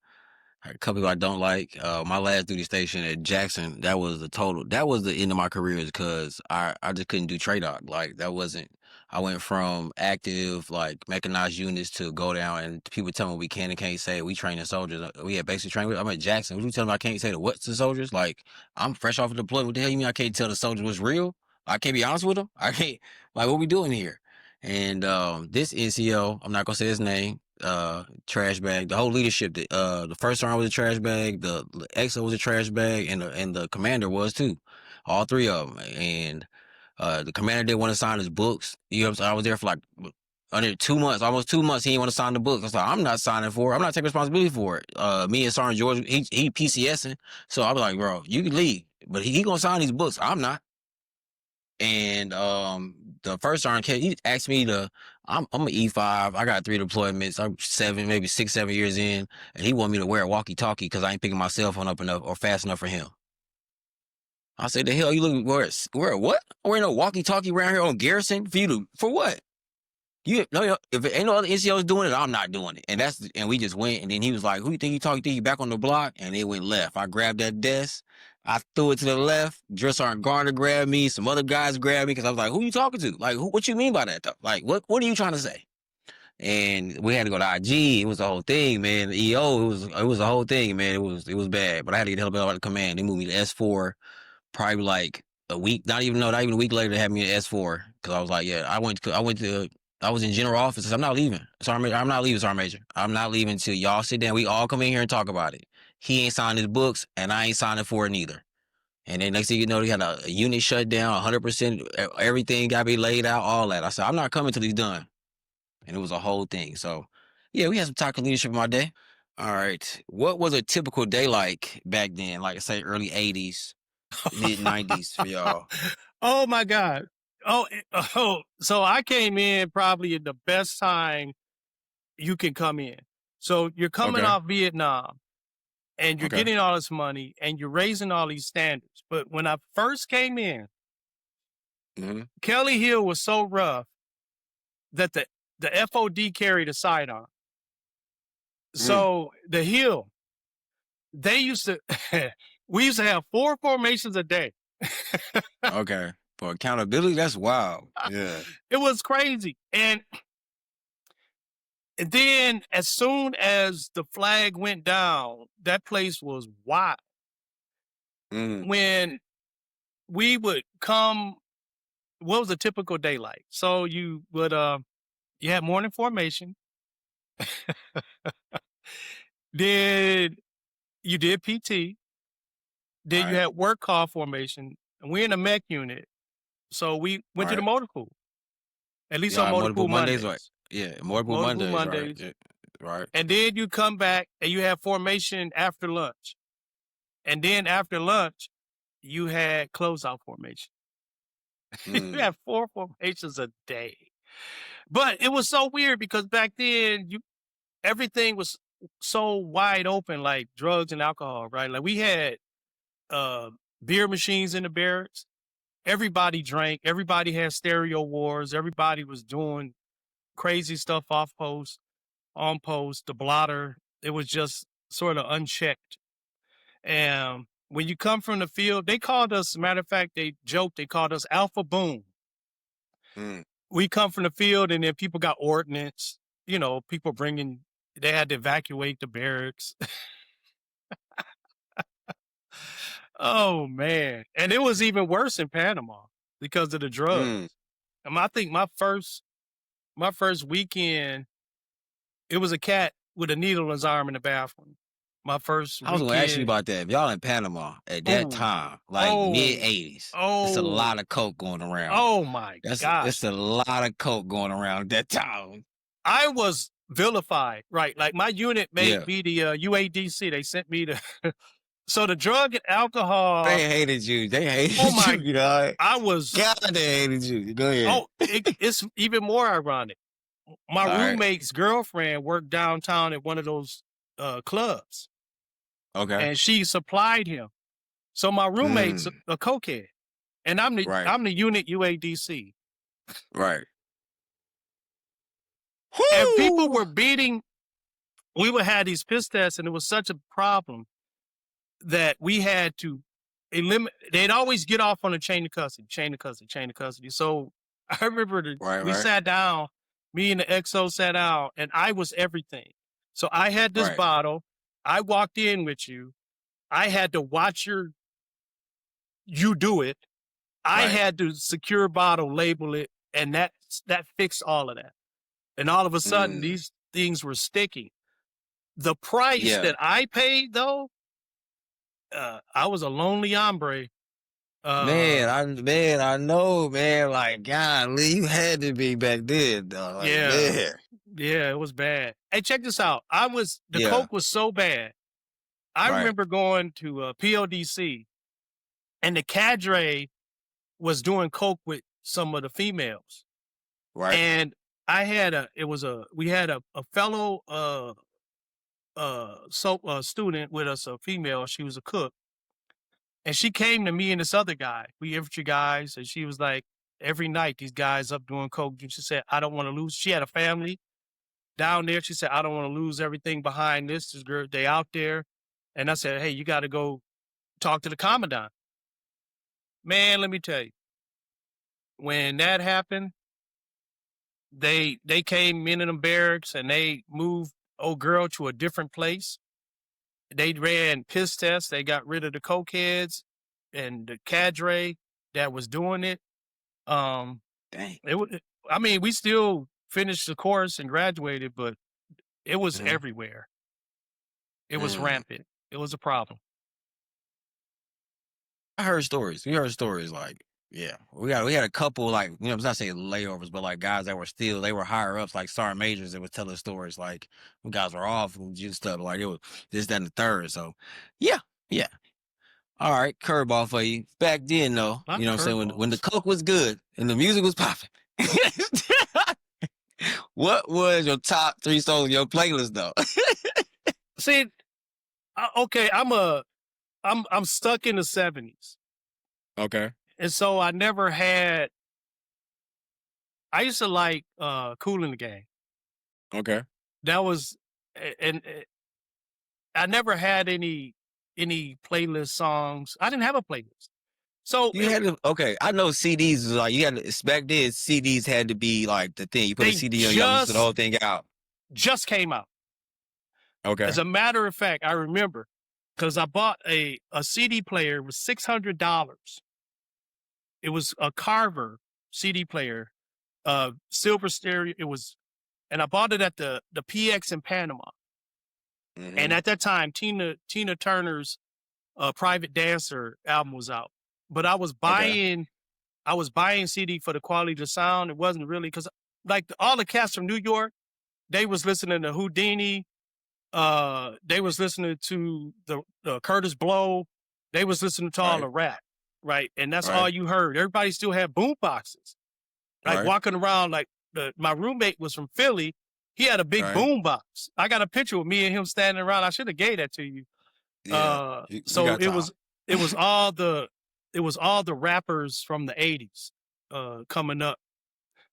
I had a couple people I don't like. My last duty station at Jackson, that was the end of my career because I just couldn't do trade op. Like I went from active, like mechanized units to go down and people tell me we can and can't say we training soldiers. We had basic training. I'm at Jackson. What you telling me I can't say the what to soldiers? Like I'm fresh off of deployment. What the hell you mean I can't tell the soldiers what's real? I can't be honest with them. I can't, like, what we doing here? And this NCO, I'm not gonna say his name, trash bag. The whole leadership, the first sergeant was a trash bag, the XO was a trash bag, and the commander was too. All three of them. And the commander didn't want to sign his books. You know what I'm saying? I was there for like under 2 months, almost 2 months. He didn't want to sign the books. I was like, I'm not signing for it. I'm not taking responsibility for it. Me and Sergeant George, he PCSing. So I was like, bro, you can leave, but he gonna sign these books. I'm not. And the first sergeant, he asked me I'm an E5. I got 3 deployments. I'm 6, 7 years in, and he wanted me to wear a walkie-talkie because I ain't picking my cell phone up enough or fast enough for him. I said, the hell you looking wear what? I'm wearing no walkie-talkie around here on garrison for what? If ain't no other NCOs doing it, I'm not doing it. And we just went, and then he was like, who you think you talking to? You back on the block? And it went left. I grabbed that desk. I threw it to the left. Drill Sergeant Garner grabbed me. Some other guys grabbed me because I was like, who you talking to? Like, what you mean by that, though? Like, what are you trying to say? And we had to go to IG. It was the whole thing, man. The EO, it was the whole thing, man. It was bad. But I had to get help out of the command. They moved me to S4 probably like a week, not even a week later, they had me at S4 because I was like, yeah, I was in general office. I'm not leaving. Sergeant Major. I'm not leaving, Sergeant Major. I'm not leaving until y'all sit down. We all come in here and talk about it. He ain't signed his books, and I ain't signing for it neither. And then next thing you know, they had a unit shut down, 100%, everything got to be laid out, all that. I said, I'm not coming till he's done. And it was a whole thing. So, yeah, we had some toxic leadership in my day. All right. What was a typical day like back then? Like, say, early 80s, mid 90s for y'all? Oh, my God. So I came in probably at the best time you can come in. So you're coming off Vietnam and you're getting all this money and you're raising all these standards. But when I first came in, Kelly Hill was so rough that the FOD carried a sidearm. So the Hill, we used to have 4 formations a day. Okay. For accountability, that's wild. Yeah. It was crazy. And then as soon as the flag went down, that place was wild. When we would come, what was a typical day like? So you would, you had morning formation. Then you did PT. Then you had work call formation. And we're in a mech unit. So we went to the motor pool. At least on motor pool Mondays. Right. Yeah, motor pool Mondays. Right. And then you come back and you have formation after lunch. And then after lunch, you had closeout formation. You had 4 formations a day. But it was so weird because back then everything was so wide open, like drugs and alcohol, right? Like we had beer machines in the barracks. Everybody drank. Everybody had stereo wars. Everybody was doing crazy stuff off post, on post, the blotter. It was just sort of unchecked. And when you come from the field, they called us, matter of fact, they joked, they called us Alpha Boom. We come from the field and then people got ordnance, people they had to evacuate the barracks. Oh, man. And it was even worse in Panama because of the drugs. I think my first weekend, it was a cat with a needle in his arm in the bathroom. My first weekend. I was going to ask you about that. If y'all in Panama at that time, like mid-80s, it's a lot of coke going around. Oh, my gosh. It's a lot of coke going around at that time. I was vilified, right? Like my unit Yeah. made me the UADC. They sent me to so the drug and alcohol. They hated you. They Oh hated my! you, dog. I was. God, they hated you. Go ahead. Oh, it's even more ironic. My All right. roommate's girlfriend worked downtown at one of those clubs, Okay. and she supplied him. So my roommate's Mm. a cokehead, and I'm Right. the unit UADC, Right. and people Whoo! were beating. We would have these piss tests, and it was such a problem that we had to eliminate. They'd always get off on a chain of custody, chain of custody, chain of custody. So I remember Right. we Right. sat down, me and the XO sat down, and I was everything. So I had this Right. bottle. I walked in with you. I had to watch you do it. I Right. had to secure bottle, label it, and that fixed all of that. And all of a sudden, Mm. these things were sticking. The price Yeah. that I paid, though, I was a lonely hombre. Man, I know, man. Like, golly, you had to be back then, dog. Like, Yeah, man. yeah, it was bad. Hey, check this out. The Yeah. coke was so bad. I Right. remember going to PODC, and the cadre was doing coke with some of the females, Right. and we had a fellow student with us, a female. She was a cook, and she came to me and this other guy. We infantry guys, and she was like, every night these guys up doing coke. And she said, I don't want to lose. She had a family down there. She said, I don't want to lose everything behind this girl. They out there. And I said, hey, you got to go talk to the commandant. Man, let me tell you, when that happened, they came in them barracks and they moved old girl to a different place. They ran piss tests. They got rid of the cokeheads and the cadre that was doing it. Dang. I mean, we still finished the course and graduated, but it was Mhm. everywhere. It was Mm. rampant. It was a problem. I heard stories. We heard stories like, yeah, we had a couple like, I'm not saying layovers, but like guys that they were higher ups, like sergeant majors that was telling stories like when guys were off and juiced stuff, like it was this, that, and the third. So yeah, yeah. All right, curveball for you. Back then though, Not you know what I'm saying? When the curveballs. coke was good and the music was popping. What was your top 3 songs on your playlist though? See, okay, I'm stuck in the 70s. Okay. And so I never had, I used to like Kool in the Gang. Okay. That was, and I never had any playlist songs. I didn't have a playlist. So You had to, okay. I know CDs was like you had to, back then. CDs had to be like the thing. You put a they CD on, you got to listen to the whole thing out. just came out. Okay. As a matter of fact, I remember because I bought a CD player with $600. It was a Carver CD player, silver stereo. It was, and I bought it at the PX in Panama. Mm-hmm. And at that time, Tina Turner's Private Dancer album was out. But I was buying CD for the quality of the sound. It wasn't really because like all the cats from New York, they was listening to Houdini. They was listening to the Curtis Blow. They was listening to all Right. the rap, right? And that's Right. all you heard. Everybody still had boom boxes. Like Right. walking around like my roommate was from Philly. He had a big Right. boom box. I got a picture of me and him standing around. I should have gave that to you. Yeah. You So got time. it was all the rappers from the 80s coming up.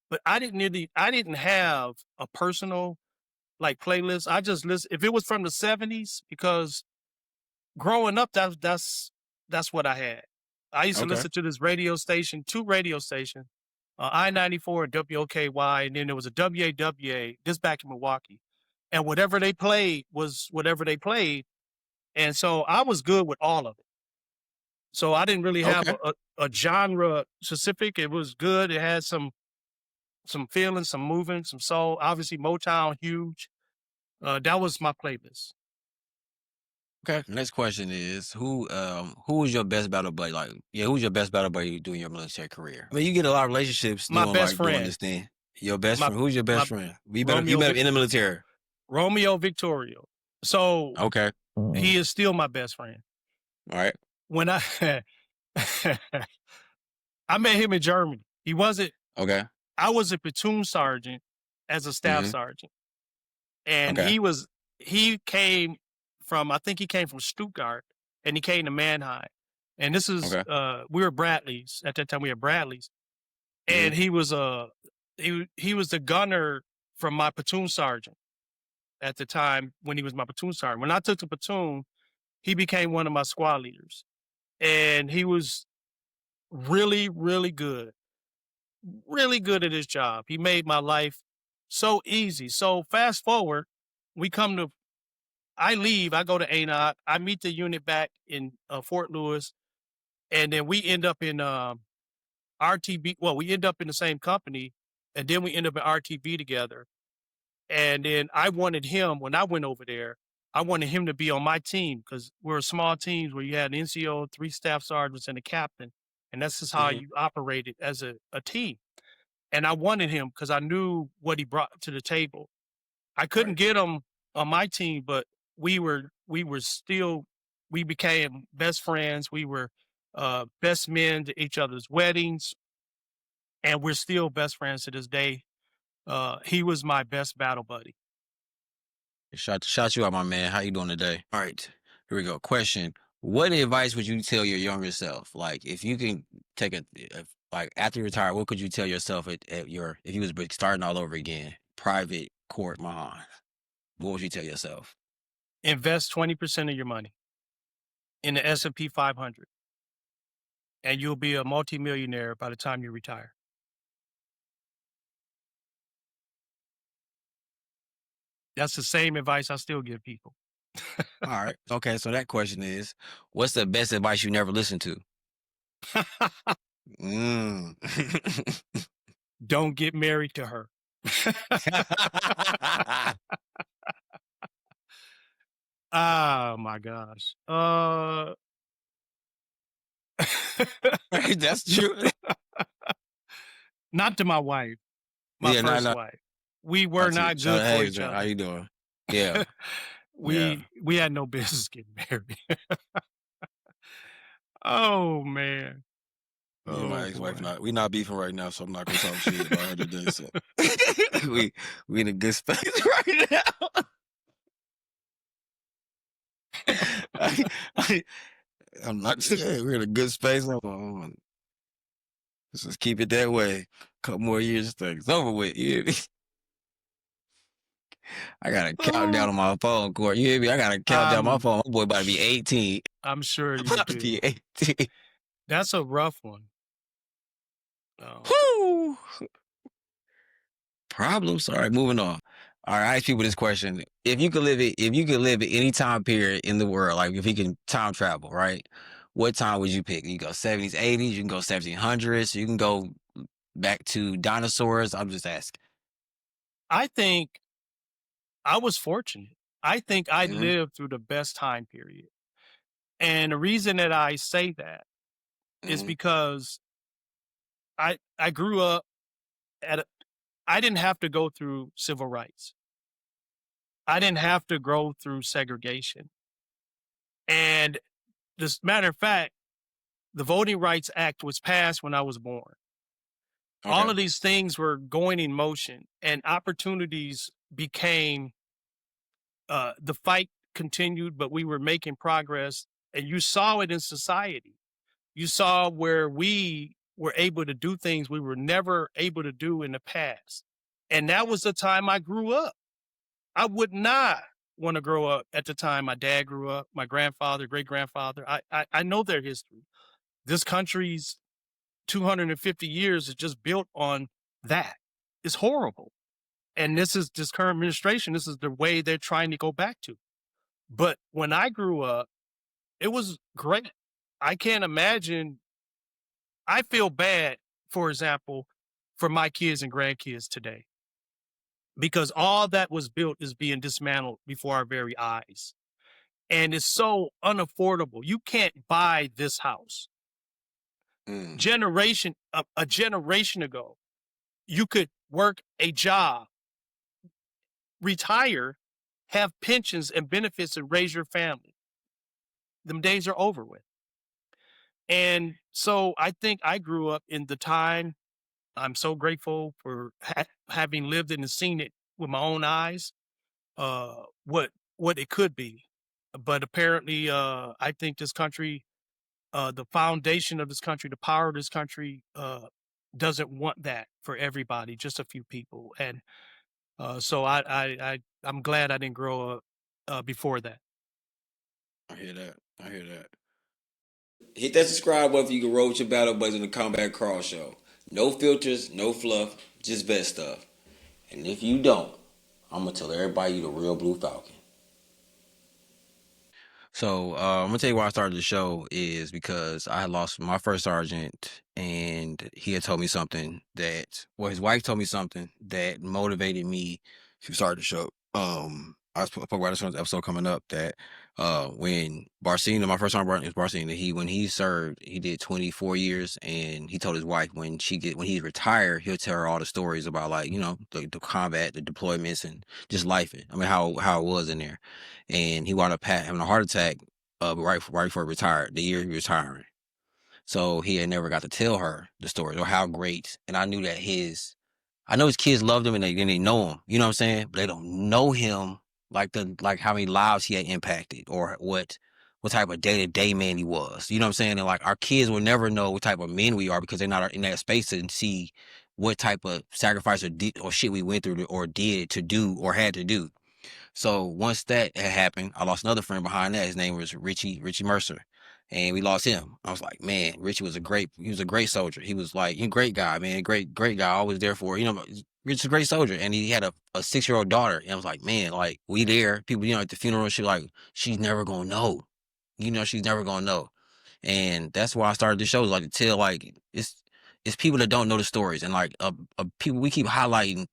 But I didn't have a personal like playlist. I just listen if it was from the 70s because growing up that's what I had. I used to Okay. listen to this radio station, 2 radio stations, I-94 and WOKY, and then there was a WAWA, this back in Milwaukee. And whatever they played was whatever they played. And so I was good with all of it. So I didn't really have Okay. a genre specific. It was good. It had some feeling, some moving, some soul. Obviously, Motown, huge. That was my playlist. Okay. Next question is who was your best battle buddy? Like, yeah, who's your best battle buddy during your military career? I mean, you get a lot of relationships My doing best doing friend. this thing. Your best My friend. Who's your my best friend? You Romeo met him Vic in the military. Romeo Victorio. So Okay. he is still my best friend. All right. When I I met him in Germany. He wasn't. Okay. I was a platoon sergeant as a staff Mm-hmm. sergeant, and Okay. he came from, I think he came from Stuttgart, and he came to Mannheim. And this is Okay. we were Bradleys at that time. We had Bradleys, Mm-hmm. and he was he was the gunner from my platoon sergeant at the time when he was my platoon sergeant. When I took the platoon, he became one of my squad leaders, and he was really, really good at his job. He made my life so easy. So fast forward, we come to, I leave, I go to ANOC, I meet the unit back in Fort Lewis, and then we end up in RTB. Well, we end up in the same company, and then we end up in RTB together. And then I wanted him, when I went over there, I wanted him to be on my team because we're a small teams where you had an NCO, 3 staff sergeants, and a captain. And that's just how Mm-hmm. you operated as a team. And I wanted him because I knew what he brought to the table. I couldn't Right. get him on my team, but we became best friends. We were best men to each other's weddings, and we're still best friends to this day. He was my best battle buddy. Shout you out, my man. How you doing today? All right. Here we go. Question. What advice would you tell your younger self? Like, if you can take like after you retire, what could you tell yourself at your, if you was starting all over again, private Cort Mahan? What would you tell yourself? Invest 20% of your money in the S&P 500, and you'll be a multimillionaire by the time you retire. That's the same advice I still give people. All right. Okay. So that question is, what's the best advice you never listened to? Mm. Don't get married to her. Oh my gosh. That's true. Not to my wife, my Yeah, first no. wife. We were Not to, not good for hey, each man, how other. you doing? Yeah. Yeah. We had no business getting married. Oh man. Yeah, my Oh ex-wife boy. we not beefing right now, so I'm not gonna talk shit about her today. So we in a good space right now. I, I, I'm not saying we're in a good space. Let's just keep it that way. Couple more years, things over with. You hear me? I got a countdown on my phone, Court. You hear me? I got a countdown on my phone. My boy about to be 18. I'm sure you About to do. be 18. That's a rough one. Whew. Problems. All right, moving on. All right, I ask people this question: if you could live at any time period in the world, like if you can time travel, right? What time would you pick? You go 70s, 80s. You can go 1700s. You can go back to dinosaurs. I'm just asking. I think I was fortunate. I think I Mm-hmm. lived through the best time period. And the reason that I say that is Mm-hmm. because I grew up I didn't have to go through civil rights. I didn't have to go through segregation. And this matter of fact, the Voting Rights Act was passed when I was born. Okay. All of these things were going in motion, and opportunities became the fight continued, but we were making progress, and you saw it in society. You saw where we were able to do things we were never able to do in the past. And that was the time I grew up. I would not want to grow up at the time my dad grew up, my grandfather, great grandfather. I know their history. This country's 250 years is just built on that. It's horrible. And this current administration, this is the way they're trying to go back to. But when I grew up, it was great. I can't imagine. I feel bad, for example, for my kids and grandkids today, because all that was built is being dismantled before our very eyes. And it's so unaffordable. You can't buy this house. Mm. A generation ago, you could work a job, retire, have pensions and benefits, and raise your family. Them days are over with. And so I think I grew up in the time. I'm so grateful for having lived it and seen it with my own eyes, what it could be. But apparently, I think this country, the foundation of this country, the power of this country, doesn't want that for everybody, just a few people. And so I'm glad I didn't grow up before that. I hear that. I hear that. Hit that subscribe button if you can roll with your battle buddies in the Combat Crawl Show. No filters, no fluff, just best stuff. And if you don't, I'm gonna tell everybody you the real Blue Falcon. So I'm gonna tell you why I started the show is because I had lost my first sergeant, and he had told me something that, well, his wife told me something that motivated me to start the show. I was talking about this episode coming up that when Barcina, my first sergeant is Barcina, when he served, he did 24 years, and he told his wife when he's retired, he'll tell her all the stories about, like, the combat, the deployments, and just life. I mean, how it was in there. And he wound up having a heart attack right before he retired, the year he was retiring. So he had never got to tell her the story or how great. And I knew that I know his kids loved him and they know him. You know what I'm saying? But they don't know him like how many lives he had impacted or what type of day-to-day man he was. You know what I'm saying? And like our kids will never know what type of men we are because they're not in that space to see what type of sacrifice or shit we went through or did to do or had to do. So once that had happened, I lost another friend behind that. His name was Richie Mercer. And we lost him. I was like, man, Richie was a great soldier. He was like, a great guy, man, great guy, always there for, Richie's a great soldier. And he had a 6-year-old daughter. And I was like, man, like, we there, people, at the funeral, she like, she's never gonna know. She's never gonna know. And that's why I started the show, like to tell, like, it's people that don't know the stories, and like people we keep highlighting.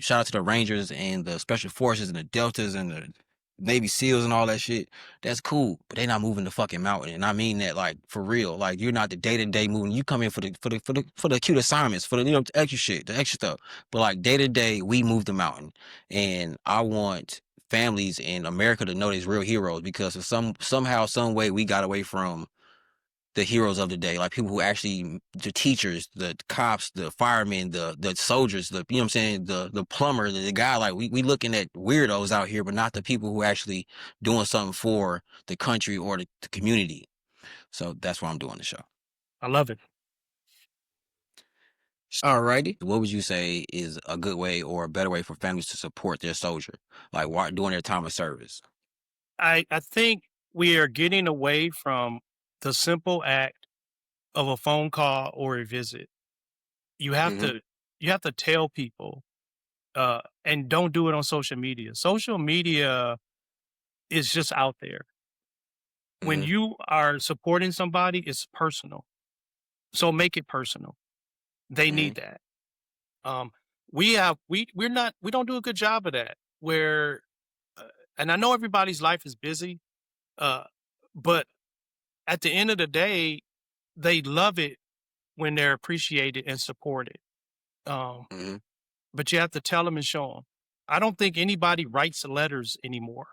Shout out to the Rangers and the Special Forces and the Deltas and the Navy SEALs and all that shit. That's cool, but they not moving the fucking mountain, and I mean that like for real. Like you're not the day to day moving. You come in for the acute assignments, for the the extra shit, the extra stuff. But like day to day, we move the mountain, and I want families in America to know these real heroes because of somehow, some way, we got away from the heroes of the day, like people who actually, the teachers, the cops, the firemen, the soldiers, the, you know what I'm saying, the plumber, the guy, like we looking at weirdos out here, but not the people who actually doing something for the country or the community. So that's why I'm doing the show. I love it. Alrighty. What would you say is a good way or a better way for families to support their soldier, like during their time of service? I think we are getting away from the simple act of a phone call or a visit. You have Mm-hmm. to you have to tell people, and don't do it on social media. Social media is just out there. When Mm-hmm. you are supporting somebody, it's personal. So make it personal. They Mm-hmm. need that. Um, we don't do a good job of that. Where, and I know everybody's life is busy, uh, but at the end of the day, they love it when they're appreciated and supported. Um, Mm-hmm. but you have to tell them and show them. I don't think anybody writes letters anymore.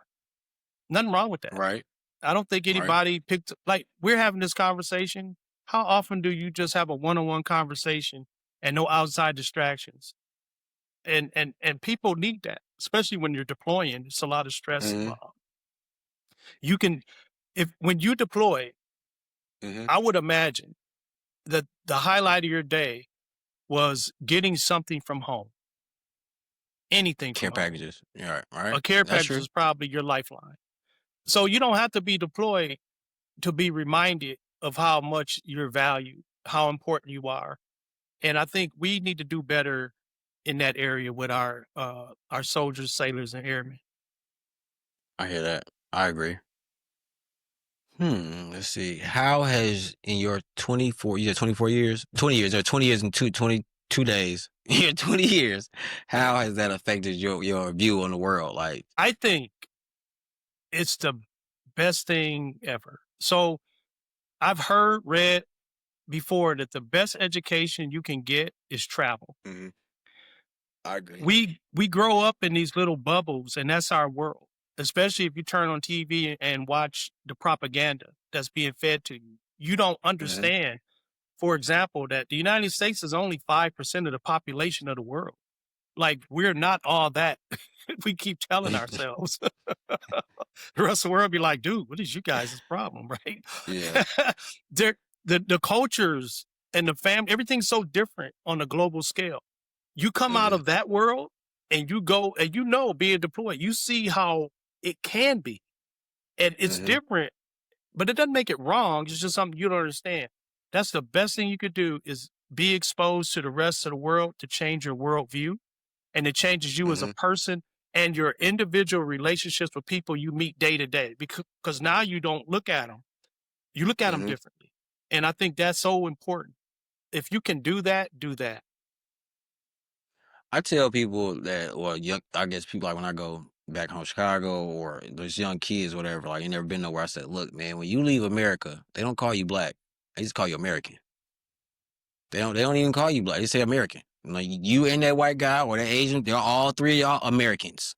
Nothing wrong with that. Right. I don't think Right. anybody picked, like, we're having this conversation. How often do you just have a one-on-one conversation and no outside distractions? And people need that, especially when you're deploying. It's a lot of stress Mm-hmm. involved. You can, if when you deploy, Mm-hmm. I would imagine that the highlight of your day was getting something from home. Anything Care from home. packages. Yeah. Right. A care That's package true. is probably your lifeline. So you don't have to be deployed to be reminded of how much you're valued, how important you are. And I think we need to do better in that area with our soldiers, sailors, and airmen. I hear that. I agree. Let's see. How has in your 24 years, 20 years, or 20 years and 22 days, in your 20 years, how has that affected your view on the world? Like, I think it's the best thing ever. So I've read before that the best education you can get is travel. mm-hmm. I agree. We grow up in these little bubbles, and that's our world. Especially if you turn on TV and watch the propaganda that's being fed to you. You don't Mhm. understand, for example, that the United States is only 5% of the population of the world. Like, we're not all that we keep telling ourselves. The rest of the world be like, dude, what is you guys' problem, right? Yeah. They're, the cultures and the family, everything's so different on a global scale. You come out Mhm. of that world and you go and being deployed, you see how it can be. And it's Mhm. different, but it doesn't make it wrong. It's just something you don't understand. That's the best thing you could do is be exposed to the rest of the world to change your worldview. And it changes you as a Mhm. person and your individual relationships with people you meet day to day. Because now you don't look at them, you look at them Mhm. differently. And I think that's so important. If you can do that, do that. I tell people that, well, young, I guess people like when I go back home, Chicago, or those young kids, whatever, like, you never been nowhere. I said, look, man, when you leave America, they don't call you black. They just call you American. They don't even call you black. They say American. Like, you and that white guy or that Asian, they're all three of y'all Americans.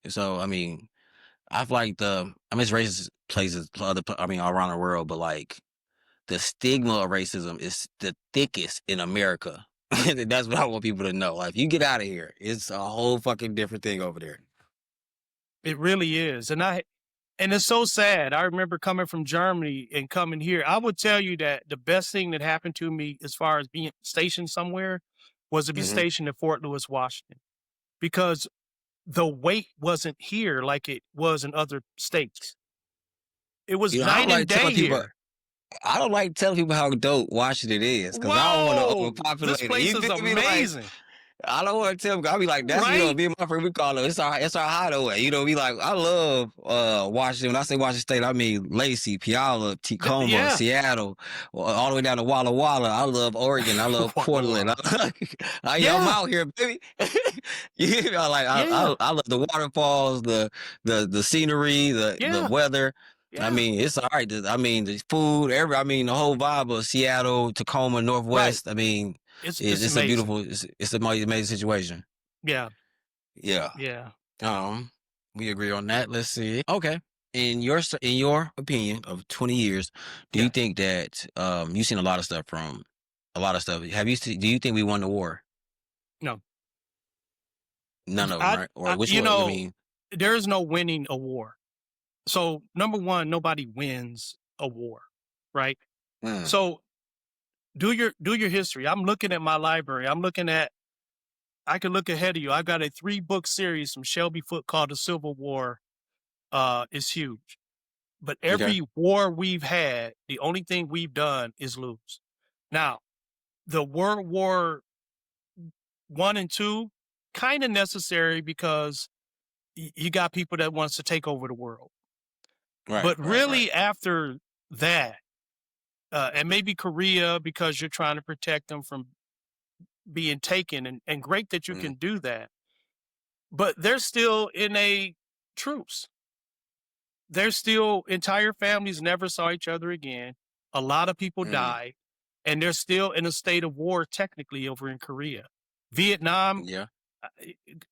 And so, I mean, I feel like it's racist places, all around the world, but like the stigma of racism is the thickest in America. That's what I want people to know. Like, if you get out of here, it's a whole fucking different thing over there. It really is. And it's so sad. I remember coming from Germany and coming here. I would tell you that the best thing that happened to me as far as being stationed somewhere was to be Hmm. stationed at Fort Lewis, Washington, because the weight wasn't here like it was in other states. It was You know, I don't night and like day telling people. here. I don't like telling people how dope Washington is because I don't want to Whoa, this overpopulate it. place You is feel me? Like, amazing, I don't want to tell them. I'll be like, that's, right? me and my friend, we call it, it's our hideaway. We like, I love Washington. When I say Washington State, I mean Lacey, Puyallup, Tacoma, Yeah. Seattle, all the way down to Walla Walla. I love Oregon. I love Walla Portland. Walla. I'm Yeah, out here, baby. Like, yeah, I love the waterfalls, the scenery, the yeah, weather. I yeah. mean, it's all right. I mean, the food, the whole vibe of Seattle, Tacoma, Right. Northwest. I mean, It's it's a amazing. beautiful, it's a amazing situation. Yeah, Yeah. yeah, Um, we agree on that. Let's see. Okay. In your opinion of 20 years, do you yeah. think that you've seen a lot of stuff. Do you think we won the war? No, None of them, right? Or which one? You mean? there is no winning a war. So number one, nobody wins a war, right? Mm, So do your history. I'm looking at my library. I can look ahead of you. I've got a 3-book series from Shelby Foote called The Civil War. It's huge. But okay. every war we've had, the only thing we've done is lose. Now, the World War One and Two, kind of necessary because you got people that wants to take over the world. Right, But right, right. really, after that, and maybe Korea because you're trying to protect them from being taken, and great that you Mm, can do that. But they're still in a truce. They're still entire families never saw each other again. A lot of people mm, died, and they're still in a state of war technically over in Korea. Vietnam, yeah.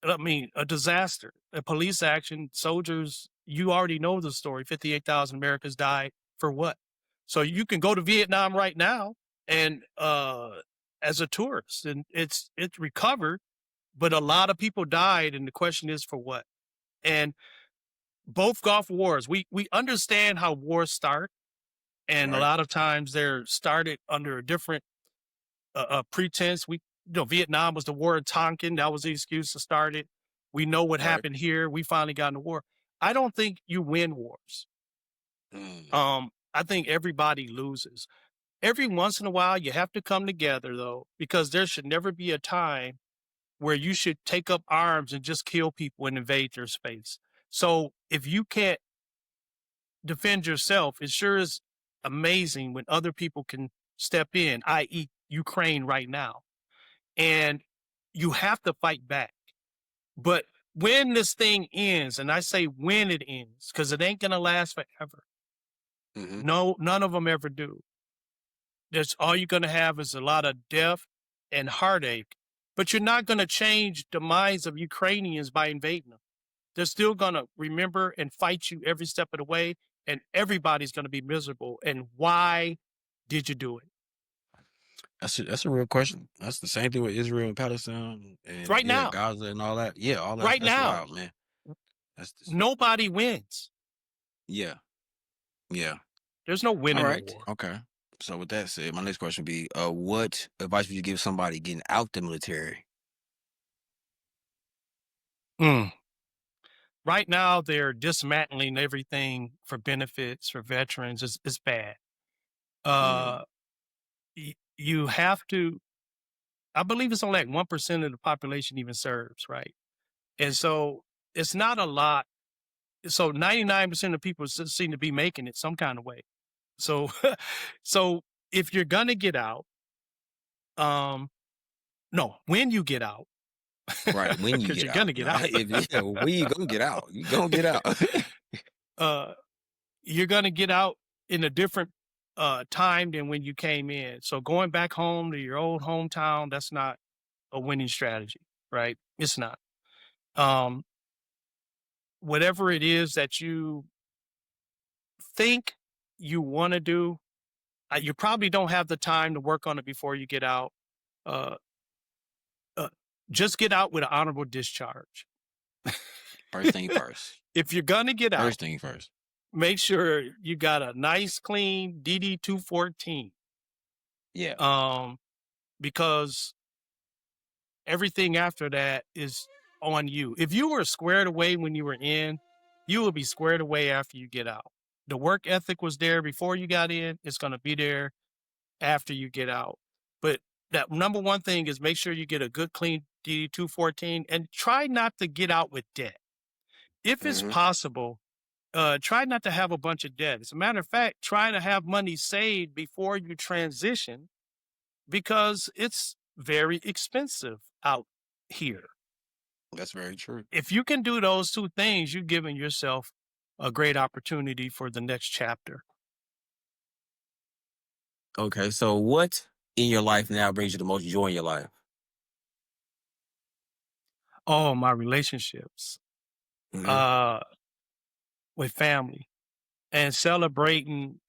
I mean, a disaster, a police action, soldiers. You already know the story. 58,000 Americans died for what? So you can go to Vietnam right now and as a tourist, and it's recovered, but a lot of people died, and the question is for what? And both Gulf Wars, we understand how wars start, and a Right. lot of times they're started under a different pretense. Vietnam was the war of Tonkin. That was the excuse to start it. We know what Right. happened here. We finally got in the war. I don't think you win wars. Mm, I think everybody loses. Every once in a while, you have to come together though, because there should never be a time where you should take up arms and just kill people and invade their space. So if you can't defend yourself, it sure is amazing when other people can step in, i.e., Ukraine right now. And you have to fight back. But when this thing ends, and I say when it ends, because it ain't gonna last forever. hmm. No, none of them ever do. There's all you're gonna have is a lot of death and heartache. but you're not going to change the minds of Ukrainians by invading them. They're still going to remember and fight you every step of the way, and everybody's going to be miserable. And why did you do it? That's a real question. That's the same thing with Israel and Palestine and Right now, Gaza and all that. Yeah, all right that's now, wild, man. That's just, nobody wins. yeah, yeah. There's no win All in the right, war. okay. So with that said, my next question would be, what advice would you give somebody getting out the military? Mm. Right now, they're dismantling everything for benefits for veterans. It's bad. Mm, You have to. I believe it's only like 1% of the population even serves, right? And so it's not a lot. So 99% of people seem to be making it some kind of way. So, so if you're gonna get out, um, no, when you get out, right, when you because get you're out. gonna get No, out, when you gonna get out? You gonna get out. uh, you're gonna get out in a different time than when you came in. So going back home to your old hometown, that's not a winning strategy, right? It's not. Um, whatever it is that you think you want to do, you probably don't have the time to work on it before you get out. Uh, uh, just get out with an honorable discharge. First thing first. If you're gonna get out, First thing first. make sure you got a nice, clean DD 214. Yeah. Because everything after that is on you. If you were squared away when you were in, you will be squared away after you get out. The work ethic was there before you got in. It's going to be there after you get out. But that number one thing is make sure you get a good, clean DD 214 and try not to get out with debt. If it's Hmm. possible, try not to have a bunch of debt. As a matter of fact, try to have money saved before you transition because it's very expensive out here. That's very true. If you can do those two things, you've given yourself a great opportunity for the next chapter. Okay, so what in your life now brings you the most joy in your life? Oh, my relationships Hmm. uh, with family and celebrating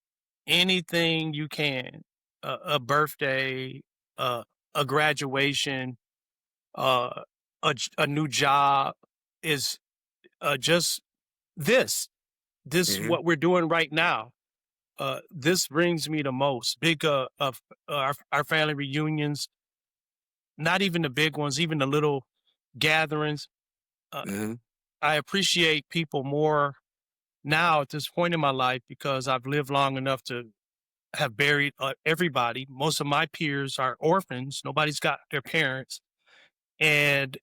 anything you can, a birthday, a graduation, uh, a new job is just this. This Hmm. what we're doing right now. This brings me the most. Big of our family reunions, not even the big ones, even the little gatherings. Uh, Hmm. I appreciate people more now at this point in my life because I've lived long enough to have buried everybody. Most of my peers are orphans. Nobody's got their parents, and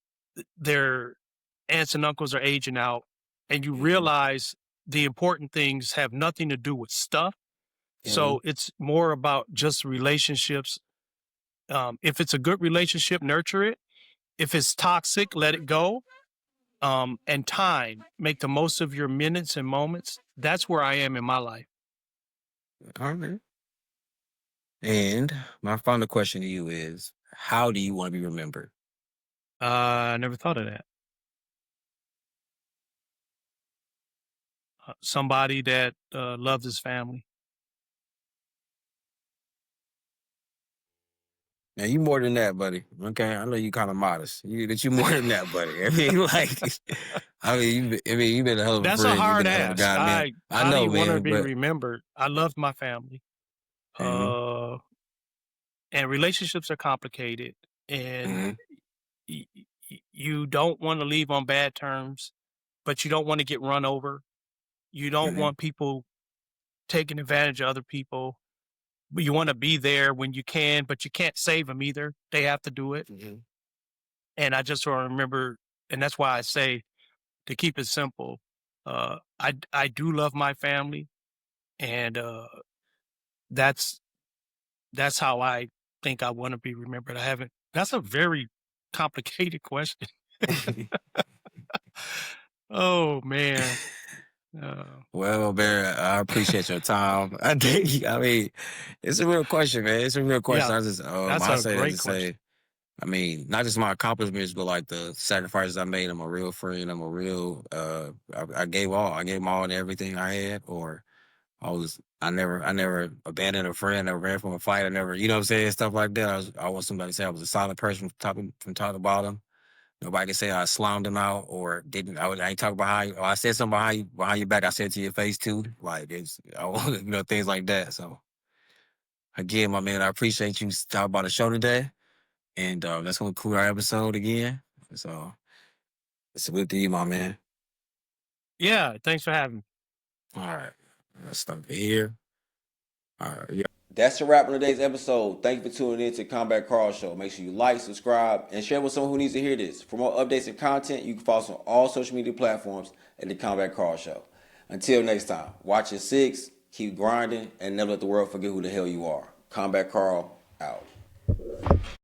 their aunts and uncles are aging out. And you Hmm. realize the important things have nothing to do with stuff. Hmm. So it's more about just relationships. If it's a good relationship, nurture it. If it's toxic, let it go. And time, make the most of your minutes and moments. That's where I am in my life. All right. And my final question to you is, how do you want to be remembered? I never thought of that. Somebody that loves his family. Now you more than that, buddy. Okay, I know you kind of modest. You more than that, buddy. I mean, like, you've been a hell of a That's a friend. You've hard been a hell of a ask. guy, man. I How do know, you want to man. be But remembered? I love my family. hmm. Uh, and relationships are complicated, and Hmm. you don't want to leave on bad terms, but you don't want to get run over. You don't Hmm. want people taking advantage of other people. But you want to be there when you can, but you can't save them either. They have to do it. Hmm. And I just want to remember, and that's why I say to keep it simple. I do love my family, and that's that's how I think I want to be remembered. I haven't. That's a very complicated question. Oh man. Uh, Well, man, I appreciate your time. I think, I mean, it's a real question, man. It's a real question. yeah, I just, that's I a say that great to say, question. I mean, not just my accomplishments, but like the sacrifices I made. I'm a real friend. I'm a real. I gave all. I gave them all and everything I had. Or I never abandoned a friend. I never ran from a fight. I never, you know what I'm saying, stuff like that. I want somebody to say I was a solid person from top to bottom. Nobody can say I slammed them out or didn't. I ain't talking about how or I said something behind your back. I said it to your face too. Like things like that. So again, my man, I appreciate you talking about the show today. And that's gonna conclude our episode again. So it's with you, my man. Yeah, thanks for having me. All right. Let's start here. All right. Yeah. That's a wrap on today's episode. Thank you for tuning in to Combat Carl Show. Make sure you like, subscribe, and share with someone who needs to hear this. For more updates and content, you can follow us on all social media platforms at the Combat Carl Show. Until next time, watch your six, keep grinding, and never let the world forget who the hell you are. Combat Carl out.